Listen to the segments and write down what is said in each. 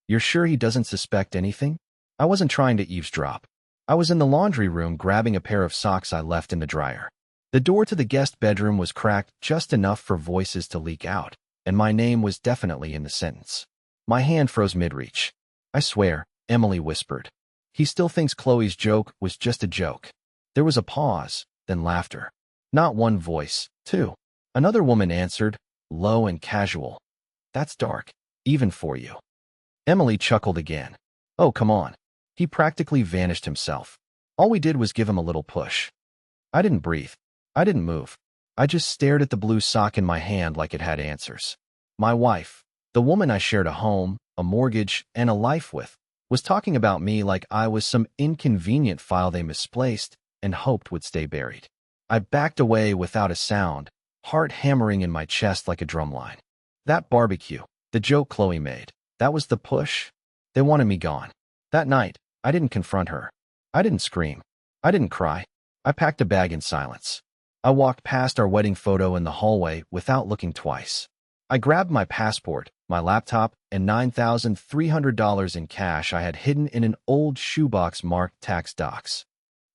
You're sure he doesn't suspect anything? I wasn't trying to eavesdrop. I was in the laundry room grabbing a pair of socks I left in the dryer. The door to the guest bedroom was cracked just enough for voices to leak out, and my name was definitely in the sentence. My hand froze mid-reach. I swear, Emily whispered. He still thinks Chloe's joke was just a joke. There was a pause, then laughter. Not one voice, two. Another woman answered, low and casual. That's dark, even for you. Emily chuckled again. Oh, come on. He practically vanished himself. All we did was give him a little push. I didn't breathe. I didn't move. I just stared at the blue sock in my hand like it had answers. My wife, the woman I shared a home, a mortgage, and a life with, was talking about me like I was some inconvenient file they misplaced and hoped would stay buried. I backed away without a sound, heart hammering in my chest like a drumline. That barbecue, the joke Chloe made, that was the push. They wanted me gone. That night, I didn't confront her. I didn't scream. I didn't cry. I packed a bag in silence. I walked past our wedding photo in the hallway without looking twice. I grabbed my passport, my laptop, and $9,300 in cash I had hidden in an old shoebox marked tax docs.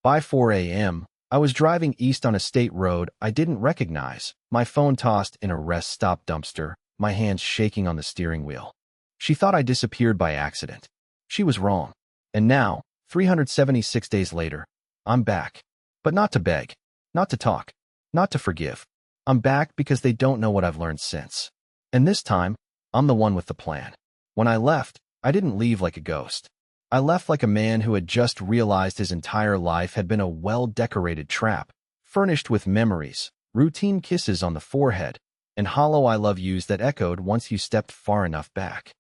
By 4 a.m., I was driving east on a state road I didn't recognize, my phone tossed in a rest stop dumpster, my hands shaking on the steering wheel. She thought I disappeared by accident. She was wrong. And now, 376 days later, I'm back. But not to beg, not to talk, not to forgive. I'm back because they don't know what I've learned since. And this time, I'm the one with the plan. When I left, I didn't leave like a ghost. I left like a man who had just realized his entire life had been a well-decorated trap, furnished with memories, routine kisses on the forehead, and hollow I love yous that echoed once you stepped far enough back.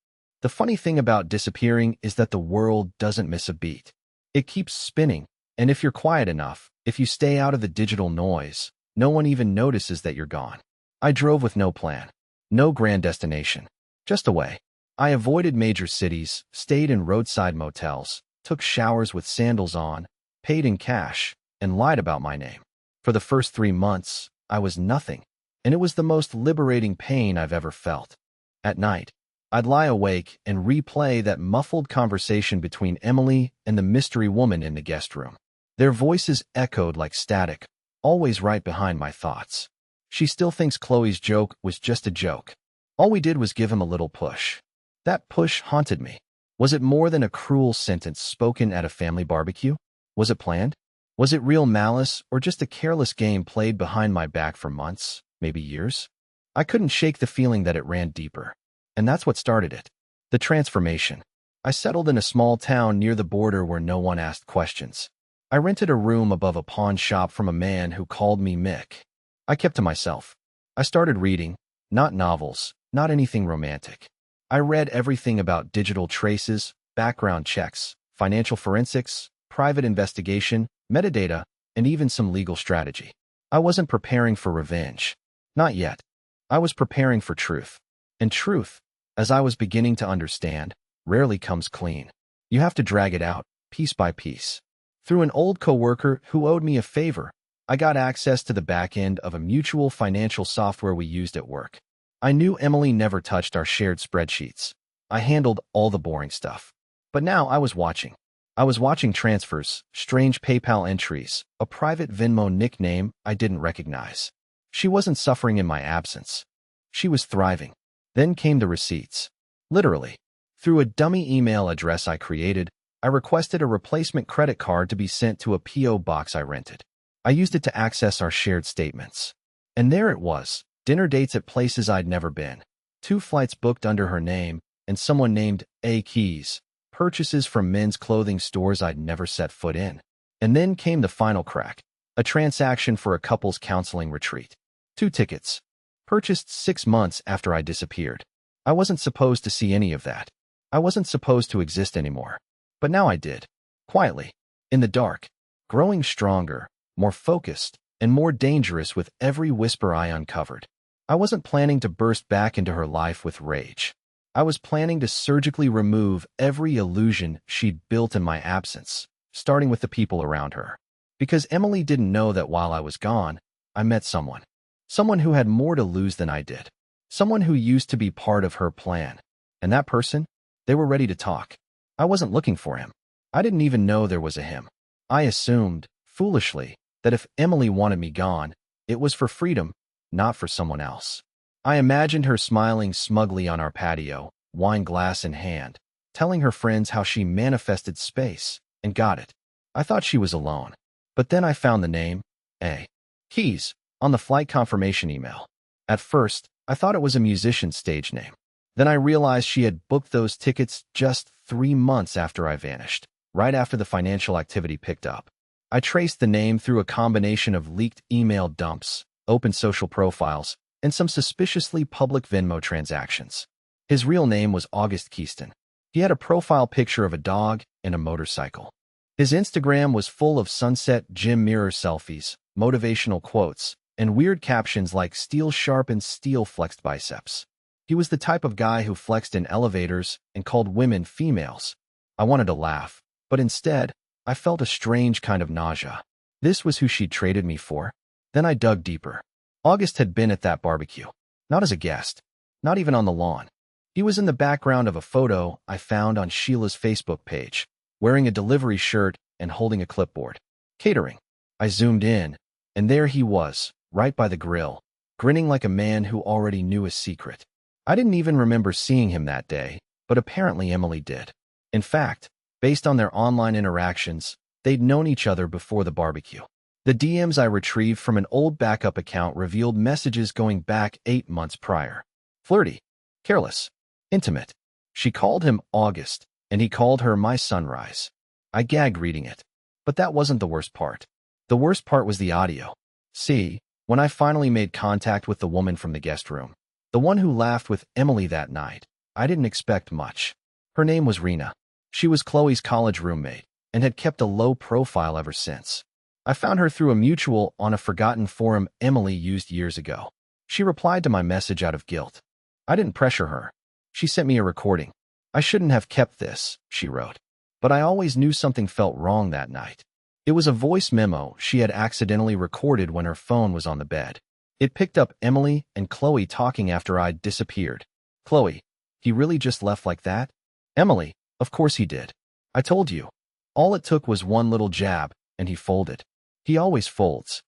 The funny thing about disappearing is that the world doesn't miss a beat. It keeps spinning, and if you're quiet enough, if you stay out of the digital noise, no one even notices that you're gone. I drove with no plan, no grand destination, just away. I avoided major cities, stayed in roadside motels, took showers with sandals on, paid in cash, and lied about my name. For the first 3 months, I was nothing, and it was the most liberating pain I've ever felt. At night, I'd lie awake and replay that muffled conversation between Emily and the mystery woman in the guest room. Their voices echoed like static, always right behind my thoughts. She still thinks Chloe's joke was just a joke. All we did was give him a little push. That push haunted me. Was it more than a cruel sentence spoken at a family barbecue? Was it planned? Was it real malice or just a careless game played behind my back for months, maybe years? I couldn't shake the feeling that it ran deeper. And that's what started it. The transformation. I settled in a small town near the border where no one asked questions. I rented a room above a pawn shop from a man who called me Mick. I kept to myself. I started reading, not novels, not anything romantic. I read everything about digital traces, background checks, financial forensics, private investigation, metadata, and even some legal strategy. I wasn't preparing for revenge. Not yet. I was preparing for truth. And truth, as I was beginning to understand, rarely comes clean. You have to drag it out, piece by piece. Through an old coworker who owed me a favor, I got access to the back end of a mutual financial software we used at work. I knew Emily never touched our shared spreadsheets. I handled all the boring stuff. But now I was watching. I was watching transfers, strange PayPal entries, a private Venmo nickname I didn't recognize. She wasn't suffering in my absence. She was thriving. Then came the receipts. Literally. Through a dummy email address I created, I requested a replacement credit card to be sent to a P.O. box I rented. I used it to access our shared statements. And there it was. Dinner dates at places I'd never been, 2 flights booked under her name, and someone named A. Keys, purchases from men's clothing stores I'd never set foot in. And then came the final crack, a transaction for a couple's counseling retreat. 2 tickets, purchased 6 months after I disappeared. I wasn't supposed to see any of that. I wasn't supposed to exist anymore. But now I did. Quietly, in the dark, growing stronger, more focused, and more dangerous with every whisper I uncovered. I wasn't planning to burst back into her life with rage. I was planning to surgically remove every illusion she'd built in my absence, starting with the people around her. Because Emily didn't know that while I was gone, I met someone. Someone who had more to lose than I did. Someone who used to be part of her plan. And that person? They were ready to talk. I wasn't looking for him. I didn't even know there was a him. I assumed, foolishly, that if Emily wanted me gone, it was for freedom, not for someone else. I imagined her smiling smugly on our patio, wine glass in hand, telling her friends how she manifested space and got it. I thought she was alone. But then I found the name, A. Keys, on the flight confirmation email. At first, I thought it was a musician's stage name. Then I realized she had booked those tickets just 3 months after I vanished, right after the financial activity picked up. I traced the name through a combination of leaked email dumps, open social profiles, and some suspiciously public Venmo transactions. His real name was August Keyston. He had a profile picture of a dog and a motorcycle. His Instagram was full of sunset gym mirror selfies, motivational quotes, and weird captions like "steel sharpens steel flexed biceps." He was the type of guy who flexed in elevators and called women females. I wanted to laugh, but instead, I felt a strange kind of nausea. This was who she'd traded me for? Then I dug deeper. August had been at that barbecue. Not as a guest. Not even on the lawn. He was in the background of a photo I found on Sheila's Facebook page, wearing a delivery shirt and holding a clipboard. Catering. I zoomed in, and there he was, right by the grill, grinning like a man who already knew his secret. I didn't even remember seeing him that day, but apparently Emily did. In fact, based on their online interactions, they'd known each other before the barbecue. The DMs I retrieved from an old backup account revealed messages going back 8 months prior. Flirty, careless, intimate. She called him August, and he called her my sunrise. I gagged reading it. But that wasn't the worst part. The worst part was the audio. See, when I finally made contact with the woman from the guest room, the one who laughed with Emily that night, I didn't expect much. Her name was Rena. She was Chloe's college roommate and had kept a low profile ever since. I found her through a mutual on a forgotten forum Emily used years ago. She replied to my message out of guilt. I didn't pressure her. She sent me a recording. I shouldn't have kept this, she wrote. But I always knew something felt wrong that night. It was a voice memo she had accidentally recorded when her phone was on the bed. It picked up Emily and Chloe talking after I'd disappeared. Chloe, he really just left like that? Emily, of course he did. I told you. All it took was one little jab, and he folded. He always folds.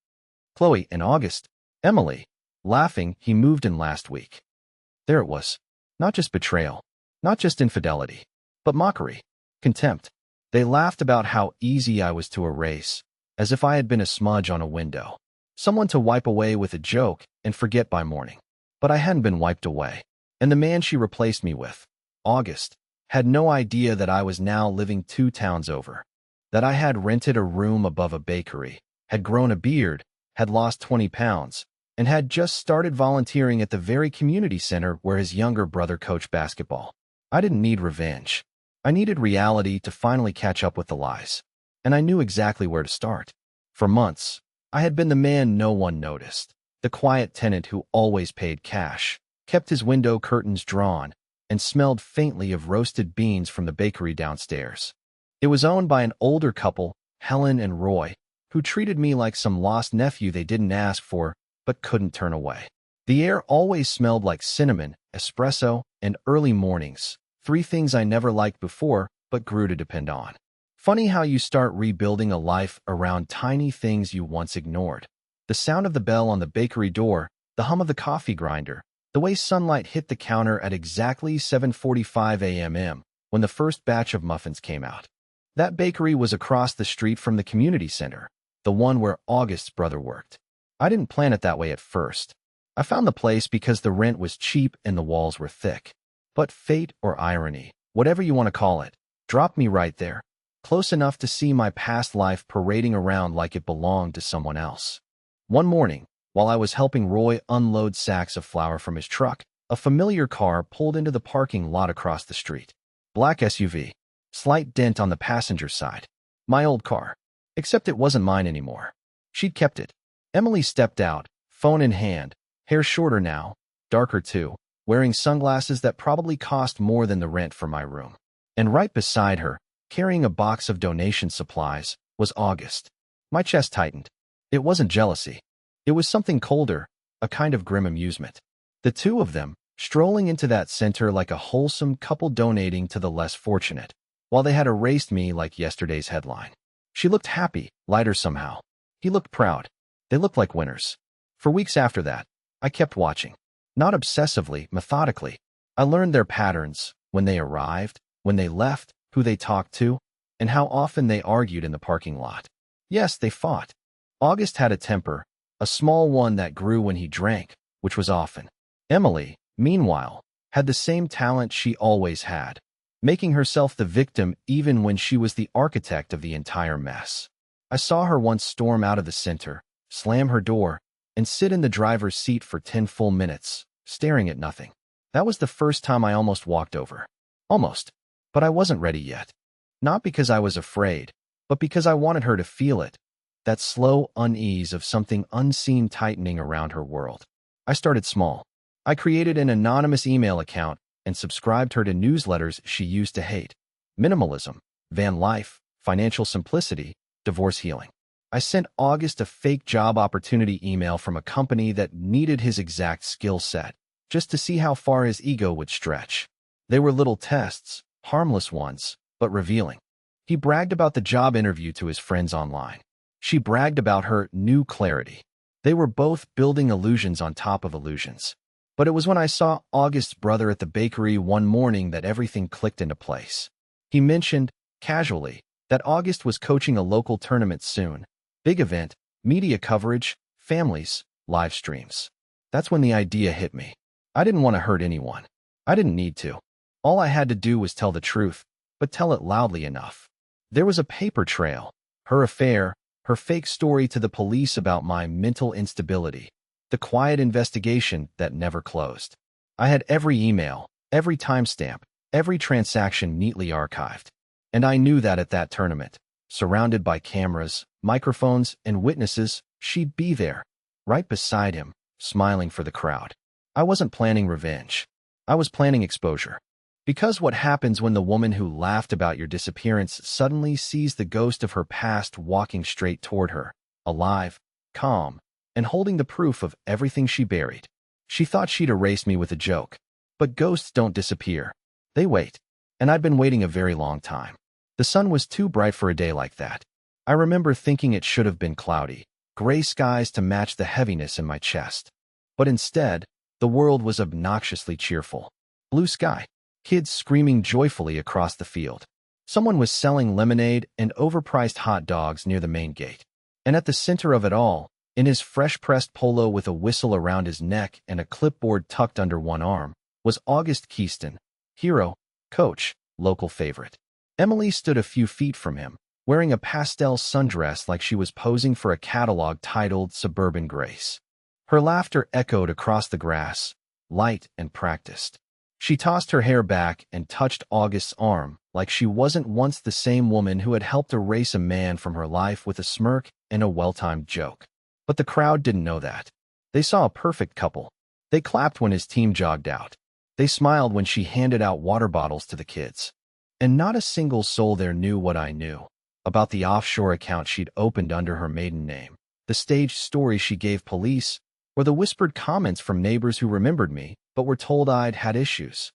Chloe, in August. Emily, laughing, he moved in last week. There it was. Not just betrayal. Not just infidelity. But mockery. Contempt. They laughed about how easy I was to erase, as if I had been a smudge on a window. Someone to wipe away with a joke and forget by morning. But I hadn't been wiped away. And the man she replaced me with, August, had no idea that I was now living 2 towns over. That I had rented a room above a bakery, had grown a beard, had lost 20 pounds, and had just started volunteering at the very community center where his younger brother coached basketball. I didn't need revenge. I needed reality to finally catch up with the lies. And I knew exactly where to start. For months, I had been the man no one noticed, the quiet tenant who always paid cash, kept his window curtains drawn, and smelled faintly of roasted beans from the bakery downstairs. It was owned by an older couple, Helen and Roy, who treated me like some lost nephew they didn't ask for, but couldn't turn away. The air always smelled like cinnamon, espresso, and early mornings, 3 things I never liked before, but grew to depend on. Funny how you start rebuilding a life around tiny things you once ignored. The sound of the bell on the bakery door, the hum of the coffee grinder, the way sunlight hit the counter at exactly 7:45 a.m. when the first batch of muffins came out. That bakery was across the street from the community center, the one where August's brother worked. I didn't plan it that way at first. I found the place because the rent was cheap and the walls were thick. But fate or irony, whatever you want to call it, dropped me right there, close enough to see my past life parading around like it belonged to someone else. One morning, while I was helping Roy unload sacks of flour from his truck, a familiar car pulled into the parking lot across the street. Black SUV. Slight dent on the passenger side. My old car. Except it wasn't mine anymore. She'd kept it. Emily stepped out, phone in hand, hair shorter now, darker too, wearing sunglasses that probably cost more than the rent for my room. And right beside her, carrying a box of donation supplies, was August. My chest tightened. It wasn't jealousy. It was something colder, a kind of grim amusement. The two of them, strolling into that center like a wholesome couple donating to the less fortunate, while they had erased me like yesterday's headline. She looked happy, lighter somehow. He looked proud. They looked like winners. For weeks after that, I kept watching. Not obsessively, methodically. I learned their patterns, when they arrived, when they left, who they talked to, and how often they argued in the parking lot. Yes, they fought. August had a temper, a small one that grew when he drank, which was often. Emily, meanwhile, had the same talent she always had, making herself the victim even when she was the architect of the entire mess. I saw her once storm out of the center, slam her door, and sit in the driver's seat for 10 full minutes, staring at nothing. That was the first time I almost walked over. Almost. But I wasn't ready yet. Not because I was afraid, but because I wanted her to feel it, that slow unease of something unseen tightening around her world. I started small. I created an anonymous email account and subscribed her to newsletters she used to hate. Minimalism, van life, financial simplicity, divorce healing. I sent August a fake job opportunity email from a company that needed his exact skill set, just to see how far his ego would stretch. They were little tests, harmless ones, but revealing. He bragged about the job interview to his friends online. She bragged about her new clarity. They were both building illusions on top of illusions. But it was when I saw August's brother at the bakery one morning that everything clicked into place. He mentioned, casually, that August was coaching a local tournament soon. Big event, media coverage, families, live streams. That's when the idea hit me. I didn't want to hurt anyone. I didn't need to. All I had to do was tell the truth, but tell it loudly enough. There was a paper trail, her affair, her fake story to the police about my mental instability, the quiet investigation that never closed. I had every email, every timestamp, every transaction neatly archived. And I knew that at that tournament, surrounded by cameras, microphones, and witnesses, she'd be there, right beside him, smiling for the crowd. I wasn't planning revenge. I was planning exposure. Because what happens when the woman who laughed about your disappearance suddenly sees the ghost of her past walking straight toward her, alive, calm, and holding the proof of everything she buried. She thought she'd erase me with a joke. But ghosts don't disappear. They wait. And I'd been waiting a very long time. The sun was too bright for a day like that. I remember thinking it should have been cloudy, gray skies to match the heaviness in my chest. But instead, the world was obnoxiously cheerful. Blue sky. Kids screaming joyfully across the field. Someone was selling lemonade and overpriced hot dogs near the main gate. And at the center of it all, in his fresh-pressed polo with a whistle around his neck and a clipboard tucked under one arm, was August Keyston, hero, coach, local favorite. Emily stood a few feet from him, wearing a pastel sundress like she was posing for a catalog titled Suburban Grace. Her laughter echoed across the grass, light and practiced. She tossed her hair back and touched August's arm like she wasn't once the same woman who had helped erase a man from her life with a smirk and a well-timed joke. But the crowd didn't know that. They saw a perfect couple. They clapped when his team jogged out. They smiled when she handed out water bottles to the kids. And not a single soul there knew what I knew about the offshore account she'd opened under her maiden name, the staged story she gave police, or the whispered comments from neighbors who remembered me but were told I'd had issues.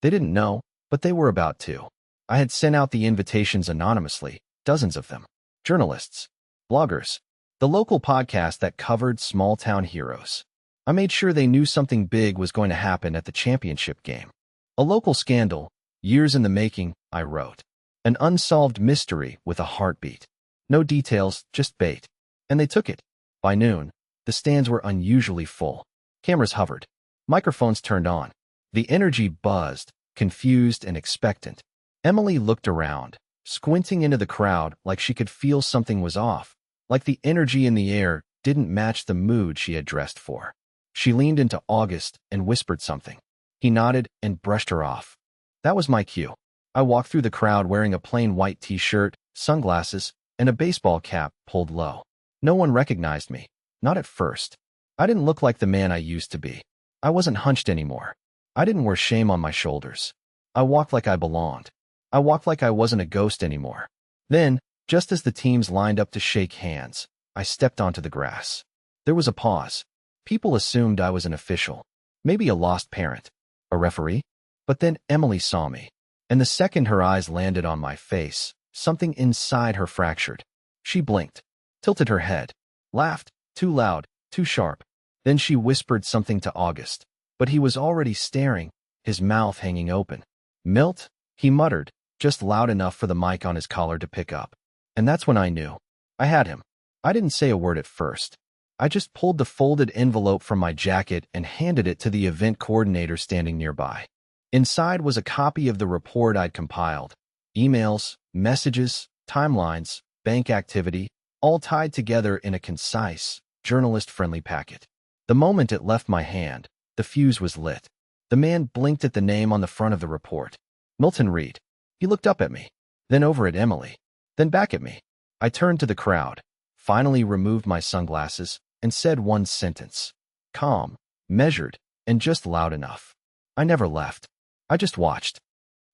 They didn't know, but they were about to. I had sent out the invitations anonymously, dozens of them. Journalists, bloggers, the local podcast that covered small-town heroes. I made sure they knew something big was going to happen at the championship game. A local scandal, years in the making, I wrote. An unsolved mystery with a heartbeat. No details, just bait. And they took it. By noon, the stands were unusually full. Cameras hovered. Microphones turned on. The energy buzzed, confused and expectant. Emily looked around, squinting into the crowd like she could feel something was off, like the energy in the air didn't match the mood she had dressed for. She leaned into August and whispered something. He nodded and brushed her off. That was my cue. I walked through the crowd wearing a plain white t-shirt, sunglasses, and a baseball cap pulled low. No one recognized me. Not at first. I didn't look like the man I used to be. I wasn't hunched anymore. I didn't wear shame on my shoulders. I walked like I belonged. I walked like I wasn't a ghost anymore. Then, just as the teams lined up to shake hands, I stepped onto the grass. There was a pause. People assumed I was an official, maybe a lost parent. A referee? But then Emily saw me. And the second her eyes landed on my face, something inside her fractured. She blinked, tilted her head, laughed, too loud, too sharp. Then she whispered something to August, but he was already staring, his mouth hanging open. Milt, he muttered, just loud enough for the mic on his collar to pick up. And that's when I knew. I had him. I didn't say a word at first. I just pulled the folded envelope from my jacket and handed it to the event coordinator standing nearby. Inside was a copy of the report I'd compiled. Emails, messages, timelines, bank activity, all tied together in a concise, journalist-friendly packet. The moment it left my hand, the fuse was lit. The man blinked at the name on the front of the report. Milton Reed. He looked up at me, then over at Emily, then back at me. I turned to the crowd, finally removed my sunglasses, and said one sentence. Calm, measured, and just loud enough. I never left. I just watched.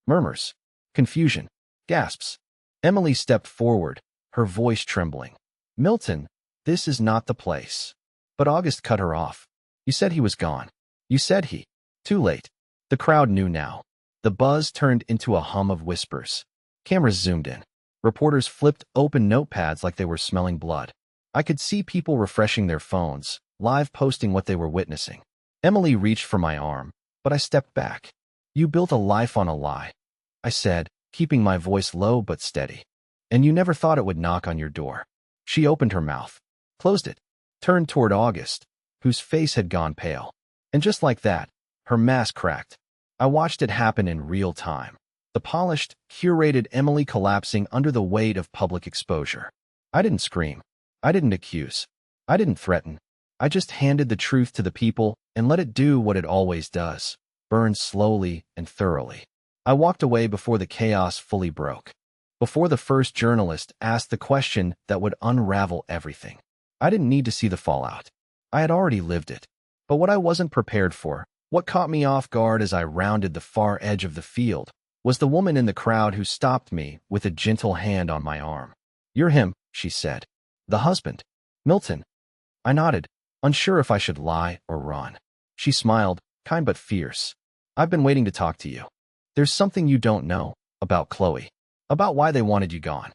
Murmurs. Confusion. Gasps. Emily stepped forward, her voice trembling. Milton, this is not the place. But August cut her off. You said he was gone. You said he. Too late. The crowd knew now. The buzz turned into a hum of whispers. Cameras zoomed in. Reporters flipped open notepads like they were smelling blood. I could see people refreshing their phones, live posting what they were witnessing. Emily reached for my arm, but I stepped back. You built a life on a lie, I said, keeping my voice low but steady. And you never thought it would knock on your door. She opened her mouth, closed it, turned toward August, whose face had gone pale. And just like that, her mask cracked. I watched it happen in real time. The polished, curated Emily collapsing under the weight of public exposure. I didn't scream. I didn't accuse. I didn't threaten. I just handed the truth to the people and let it do what it always does. Burn slowly and thoroughly. I walked away before the chaos fully broke. Before the first journalist asked the question that would unravel everything. I didn't need to see the fallout. I had already lived it. But what I wasn't prepared for, what caught me off guard as I rounded the far edge of the field, was the woman in the crowd who stopped me with a gentle hand on my arm. You're him, she said. The husband. Milton. I nodded, unsure if I should lie or run. She smiled, kind but fierce. I've been waiting to talk to you. There's something you don't know about Chloe, about why they wanted you gone.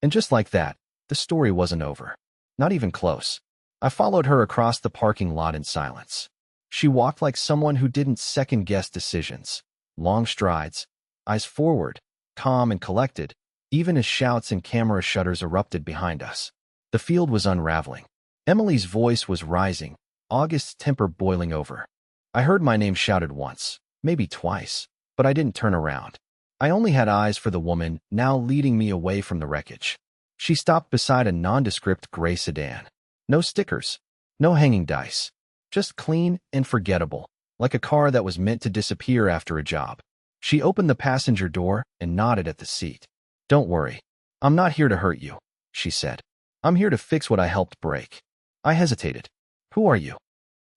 And just like that, the story wasn't over. Not even close. I followed her across the parking lot in silence. She walked like someone who didn't second-guess decisions. Long strides, eyes forward, calm and collected, even as shouts and camera shutters erupted behind us. The field was unraveling. Emily's voice was rising, August's temper boiling over. I heard my name shouted once, maybe twice, but I didn't turn around. I only had eyes for the woman now leading me away from the wreckage. She stopped beside a nondescript gray sedan. No stickers, no hanging dice. Just clean and forgettable, like a car that was meant to disappear after a job. She opened the passenger door and nodded at the seat. Don't worry. I'm not here to hurt you, she said. I'm here to fix what I helped break. I hesitated. Who are you?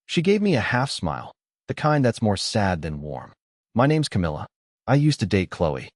She gave me a half smile, the kind that's more sad than warm. My name's Camilla. I used to date Chloe.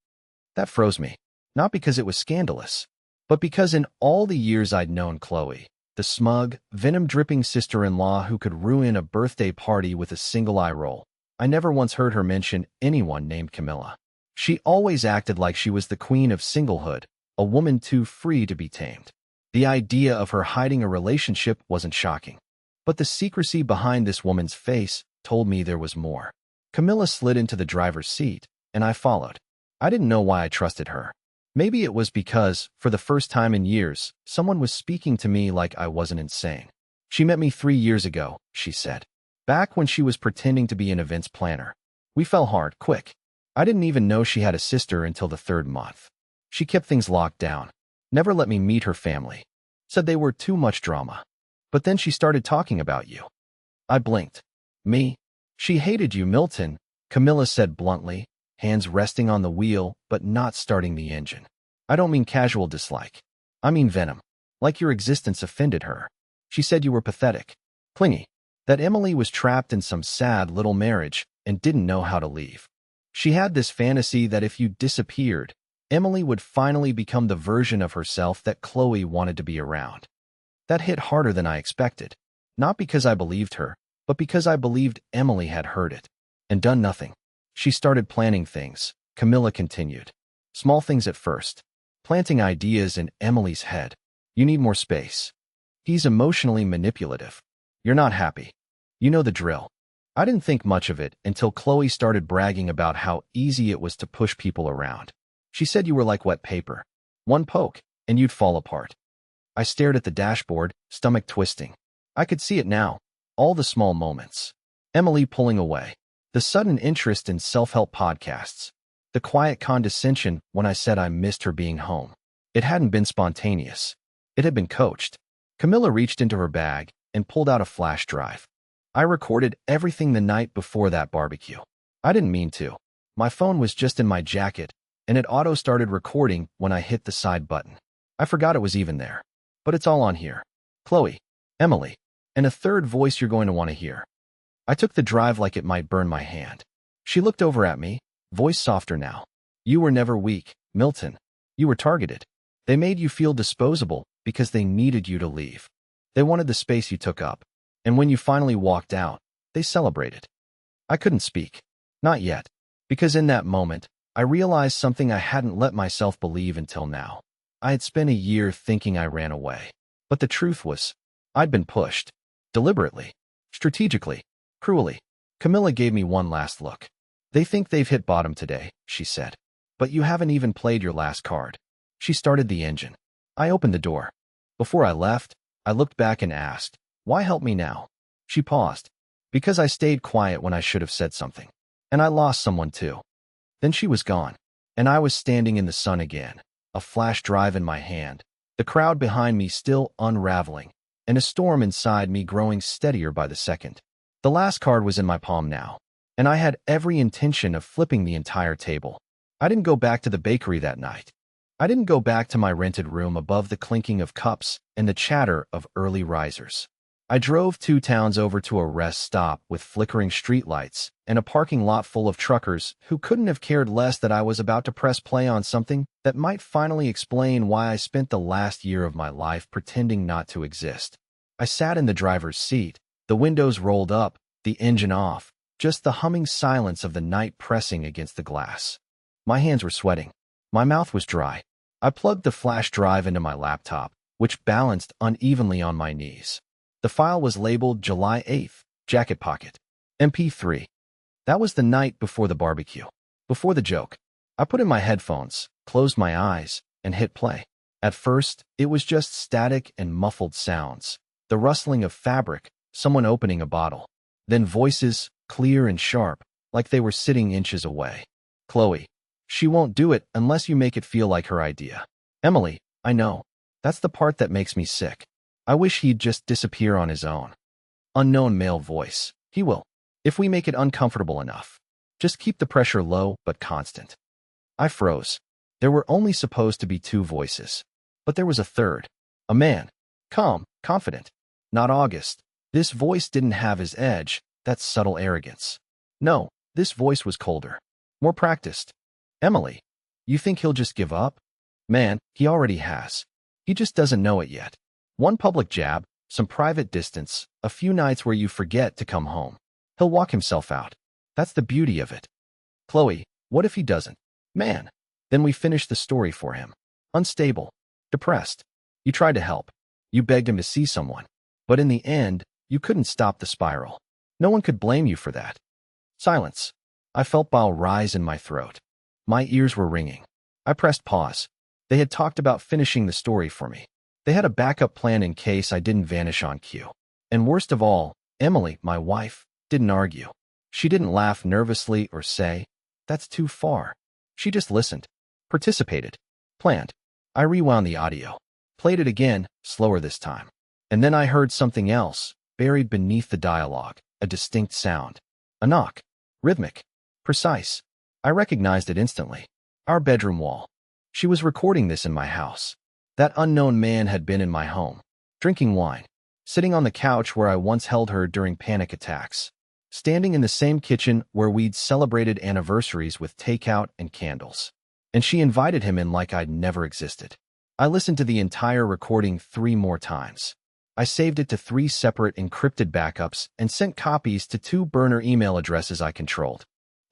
That froze me, not because it was scandalous, but because in all the years I'd known Chloe, the smug, venom-dripping sister-in-law who could ruin a birthday party with a single eye roll, I never once heard her mention anyone named Camilla. She always acted like she was the queen of singlehood, a woman too free to be tamed. The idea of her hiding a relationship wasn't shocking. But the secrecy behind this woman's face told me there was more. Camilla slid into the driver's seat, and I followed. I didn't know why I trusted her. Maybe it was because, for the first time in years, someone was speaking to me like I wasn't insane. She met me 3 years ago, she said. Back when she was pretending to be an events planner. We fell hard, quick. I didn't even know she had a sister until the 3rd month. She kept things locked down. Never let me meet her family. Said they were too much drama. But then she started talking about you. I blinked. Me? She hated you, Milton, Camilla said bluntly, hands resting on the wheel but not starting the engine. I don't mean casual dislike. I mean venom. Like your existence offended her. She said you were pathetic, clingy, that Emily was trapped in some sad little marriage and didn't know how to leave. She had this fantasy that if you disappeared, Emily would finally become the version of herself that Chloe wanted to be around. That hit harder than I expected, not because I believed her, but because I believed Emily had heard it and done nothing. She started planning things, Camilla continued. Small things at first. Planting ideas in Emily's head. You need more space. He's emotionally manipulative. You're not happy. You know the drill. I didn't think much of it until Chloe started bragging about how easy it was to push people around. She said you were like wet paper. One poke, and you'd fall apart. I stared at the dashboard, stomach twisting. I could see it now. All the small moments. Emily pulling away. The sudden interest in self-help podcasts. The quiet condescension when I said I missed her being home. It hadn't been spontaneous. It had been coached. Camilla reached into her bag and pulled out a flash drive. I recorded everything the night before that barbecue. I didn't mean to. My phone was just in my jacket, and it auto-started recording when I hit the side button. I forgot it was even there. But it's all on here. Chloe, Emily, and a third voice you're going to want to hear. I took the drive like it might burn my hand. She looked over at me, voice softer now. You were never weak, Milton. You were targeted. They made you feel disposable because they needed you to leave. They wanted the space you took up. And when you finally walked out, they celebrated. I couldn't speak. Not yet. Because in that moment, I realized something I hadn't let myself believe until now. I had spent a year thinking I ran away. But the truth was, I'd been pushed. Deliberately. Strategically. Cruelly. Camilla gave me one last look. They think they've hit bottom today, she said. But you haven't even played your last card. She started the engine. I opened the door. Before I left, I looked back and asked, why help me now? She paused. Because I stayed quiet when I should have said something. And I lost someone too. Then she was gone. And I was standing in the sun again, a flash drive in my hand, the crowd behind me still unraveling, and a storm inside me growing steadier by the second. The last card was in my palm now, and I had every intention of flipping the entire table. I didn't go back to the bakery that night. I didn't go back to my rented room above the clinking of cups and the chatter of early risers. I drove 2 towns over to a rest stop with flickering streetlights and a parking lot full of truckers who couldn't have cared less that I was about to press play on something that might finally explain why I spent the last year of my life pretending not to exist. I sat in the driver's seat, the windows rolled up, the engine off, just the humming silence of the night pressing against the glass. My hands were sweating. My mouth was dry. I plugged the flash drive into my laptop, which balanced unevenly on my knees. The file was labeled July 8th, jacket pocket, MP3. That was the night before the barbecue, before the joke. I put in my headphones, closed my eyes, and hit play. At first, it was just static and muffled sounds, the rustling of fabric, someone opening a bottle. Then voices, clear and sharp, like they were sitting inches away. Chloe. She won't do it unless you make it feel like her idea. Emily, I know. That's the part that makes me sick. I wish he'd just disappear on his own. Unknown male voice. He will. If we make it uncomfortable enough. Just keep the pressure low but constant. I froze. There were only supposed to be 2 voices. But there was a third. A man. Calm, confident. Not August. This voice didn't have his edge, that subtle arrogance. No, this voice was colder. More practiced. Emily, you think he'll just give up? Man, he already has. He just doesn't know it yet. One public jab, some private distance, a few nights where you forget to come home. He'll walk himself out. That's the beauty of it. Chloe, what if he doesn't? Man, then we finish the story for him. Unstable. Depressed. You tried to help. You begged him to see someone. But in the end, you couldn't stop the spiral. No one could blame you for that. Silence. I felt bile rise in my throat. My ears were ringing. I pressed pause. They had talked about finishing the story for me. They had a backup plan in case I didn't vanish on cue. And worst of all, Emily, my wife, didn't argue. She didn't laugh nervously or say, "That's too far." She just listened, participated, planned. I rewound the audio, played it again, slower this time. And then I heard something else, buried beneath the dialogue, a distinct sound. A knock. Rhythmic. Precise. I recognized it instantly. Our bedroom wall. She was recording this in my house. That unknown man had been in my home, drinking wine, sitting on the couch where I once held her during panic attacks, standing in the same kitchen where we'd celebrated anniversaries with takeout and candles. And she invited him in like I'd never existed. I listened to the entire recording 3 more times. I saved it to 3 separate encrypted backups and sent copies to 2 burner email addresses I controlled.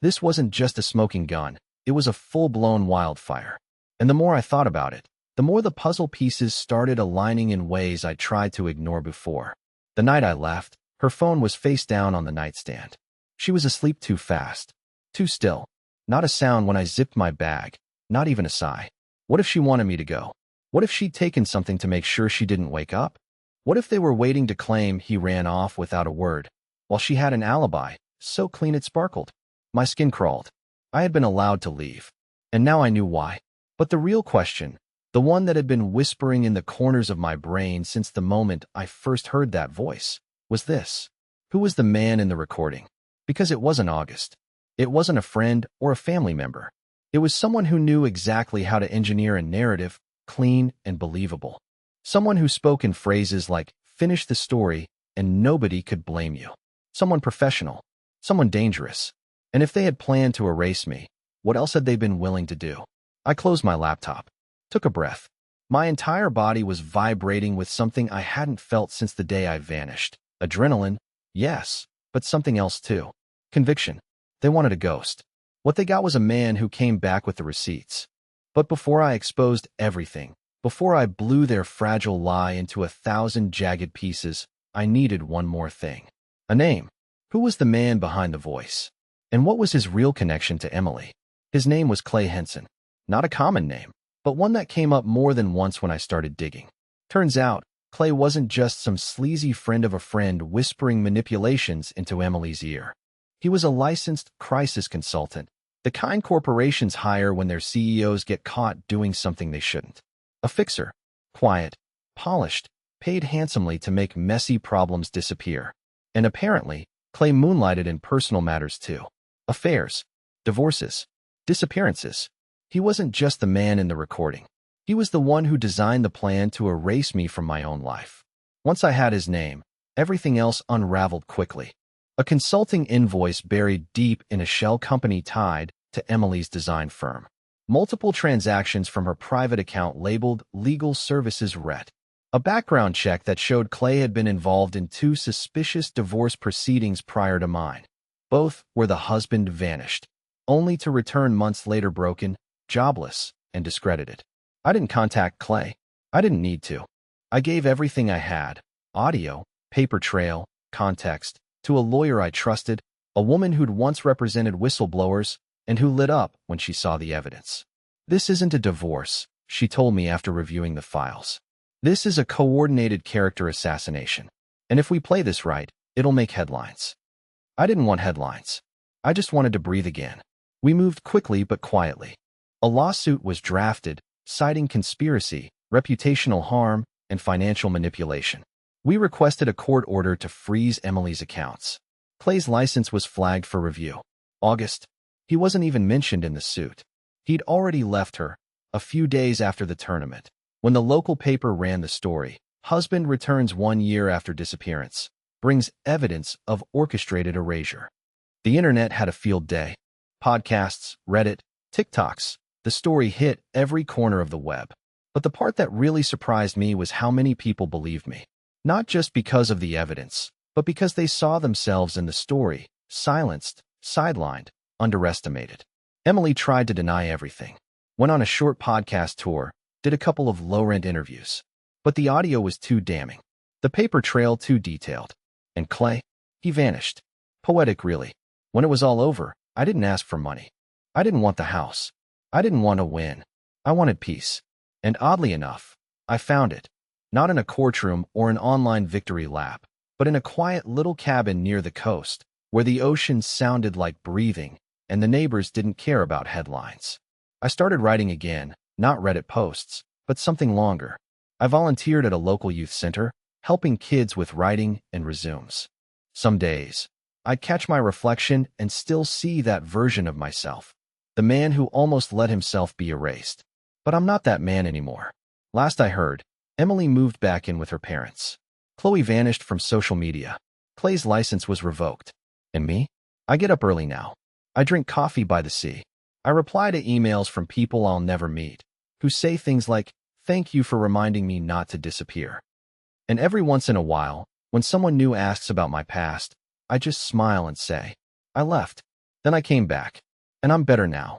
This wasn't just a smoking gun, it was a full-blown wildfire. And the more I thought about it, the more the puzzle pieces started aligning in ways I tried to ignore before. The night I left, her phone was face down on the nightstand. She was asleep too fast, too still. Not a sound when I zipped my bag, not even a sigh. What if she wanted me to go? What if she'd taken something to make sure she didn't wake up? What if they were waiting to claim he ran off without a word, while she had an alibi, so clean it sparkled? My skin crawled. I had been allowed to leave, and now I knew why. But the real question, the one that had been whispering in the corners of my brain since the moment I first heard that voice, was this. Who was the man in the recording? Because it wasn't August. It wasn't a friend or a family member. It was someone who knew exactly how to engineer a narrative, clean and believable. Someone who spoke in phrases like, finish the story, and nobody could blame you. Someone professional. Someone dangerous. And if they had planned to erase me, what else had they been willing to do? I closed my laptop, took a breath. My entire body was vibrating with something I hadn't felt since the day I vanished. Adrenaline, yes, but something else too. Conviction. They wanted a ghost. What they got was a man who came back with the receipts. But before I exposed everything, before I blew their fragile lie into 1,000 jagged pieces, I needed one more thing. A name. Who was the man behind the voice? And what was his real connection to Emily? His name was Clay Henson. Not a common name, but one that came up more than once when I started digging. Turns out, Clay wasn't just some sleazy friend of a friend whispering manipulations into Emily's ear. He was a licensed crisis consultant, the kind corporations hire when their CEOs get caught doing something they shouldn't. A fixer. Quiet, polished, paid handsomely to make messy problems disappear. And apparently, Clay moonlighted in personal matters too. Affairs, divorces, disappearances. He wasn't just the man in the recording. He was the one who designed the plan to erase me from my own life. Once I had his name, everything else unraveled quickly. A consulting invoice buried deep in a shell company tied to Emily's design firm. Multiple transactions from her private account labeled Legal Services Ret. A background check that showed Clay had been involved in 2 suspicious divorce proceedings prior to mine. Both where the husband vanished, only to return months later broken, jobless, and discredited. I didn't contact Clay. I didn't need to. I gave everything I had, audio, paper trail, context, to a lawyer I trusted, a woman who'd once represented whistleblowers, and who lit up when she saw the evidence. This isn't a divorce, she told me after reviewing the files. This is a coordinated character assassination. And if we play this right, it'll make headlines. I didn't want headlines. I just wanted to breathe again. We moved quickly but quietly. A lawsuit was drafted, citing conspiracy, reputational harm, and financial manipulation. We requested a court order to freeze Emily's accounts. Clay's license was flagged for review. August. He wasn't even mentioned in the suit. He'd already left her, a few days after the tournament. When the local paper ran the story, husband returns 1 year after disappearance, brings evidence of orchestrated erasure. The internet had a field day. Podcasts, Reddit, TikToks. The story hit every corner of the web. But the part that really surprised me was how many people believed me. Not just because of the evidence, but because they saw themselves in the story, silenced, sidelined, underestimated. Emily tried to deny everything. Went on a short podcast tour, did a couple of low-rent interviews. But the audio was too damning. The paper trail too detailed. And Clay? He vanished. Poetic, really. When it was all over, I didn't ask for money. I didn't want the house. I didn't want to win. I wanted peace. And oddly enough, I found it. Not in a courtroom or an online victory lap, but in a quiet little cabin near the coast, where the ocean sounded like breathing, and the neighbors didn't care about headlines. I started writing again, not Reddit posts, but something longer. I volunteered at a local youth center, helping kids with writing and resumes. Some days, I'd catch my reflection and still see that version of myself, the man who almost let himself be erased. But I'm not that man anymore. Last I heard, Emily moved back in with her parents. Chloe vanished from social media. Clay's license was revoked. And me? I get up early now. I drink coffee by the sea. I reply to emails from people I'll never meet, who say things like, "Thank you for reminding me not to disappear." And every once in a while, when someone new asks about my past, I just smile and say, "I left." Then I came back. And I'm better now.